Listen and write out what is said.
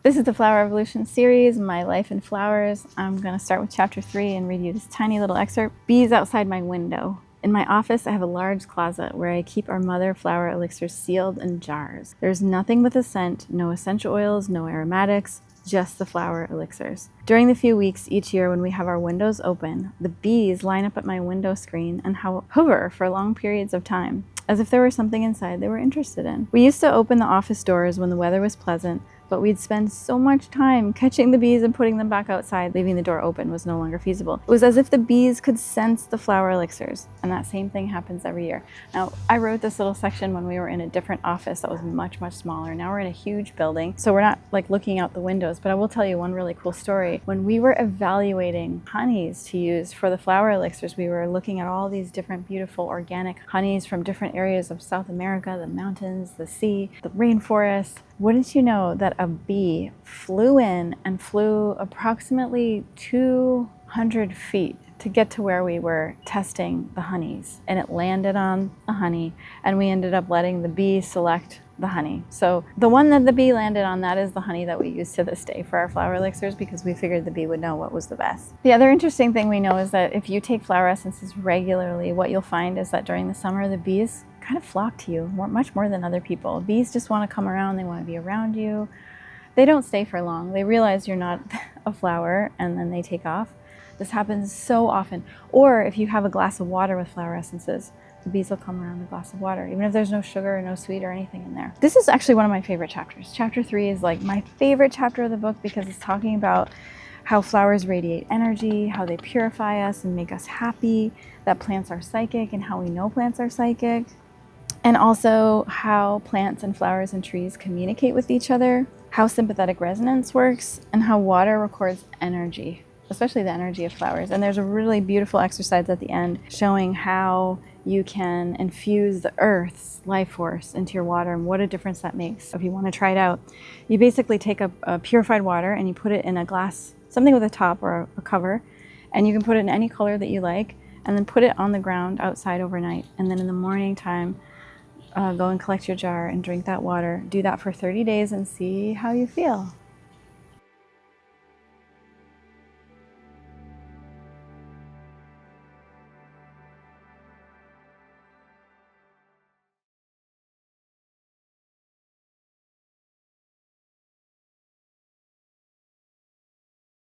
This is the Flower Revolution series, My Life in Flowers. I'm going to start with chapter 3 and read you this tiny little excerpt. Bees outside my window. In my office, I have a large closet where I keep our mother flower elixirs sealed in jars. There's nothing with a scent, no essential oils, no aromatics, just the flower elixirs. During the few weeks each year when we have our windows open, the bees line up at my window screen and hover for long periods of time, as if there were something inside they were interested in. We used to open the office doors when the weather was pleasant, but we'd spend so much time catching the bees and putting them back outside. Leaving the door open was no longer feasible. It was as if the bees could sense the flower elixirs, and that same thing happens every year. Now, I wrote this little section when we were in a different office that was much, much smaller. Now we're in a huge building, so we're not like looking out the windows, but I will tell you one really cool story. When we were evaluating honeys to use for the flower elixirs, we were looking at all these different beautiful organic honeys from different areas of South America, the mountains, the sea, the rainforest. Wouldn't you know that a bee flew in and flew approximately 200 feet to get to where we were testing the honeys, and it landed on a honey, and we ended up letting the bee select the honey. So the one that the bee landed on, that is the honey that we use to this day for our flower elixirs, because we figured the bee would know what was the best. The other interesting thing we know is that if you take flower essences regularly, what you'll find is that during the summer, the bees kind of flock to you much more than other people. Bees just want to come around, they want to be around you. They don't stay for long. They realize you're not a flower and then they take off. This happens so often. Or if you have a glass of water with flower essences, the bees will come around the glass of water, even if there's no sugar or no sweet or anything in there. This is actually one of my favorite chapters. Chapter 3 is like my favorite chapter of the book because it's talking about how flowers radiate energy, how they purify us and make us happy, that plants are psychic and how we know plants are psychic, and also how plants and flowers and trees communicate with each other, how sympathetic resonance works, and how water records energy, especially the energy of flowers. And there's a really beautiful exercise at the end showing how you can infuse the earth's life force into your water and what a difference that makes. So if you want to try it out, you basically take a purified water and you put it in a glass, something with a top or a cover, and you can put it in any color that you like, and then put it on the ground outside overnight. And then in the morning time, go and collect your jar and drink that water. Do that for 30 days and see how you feel.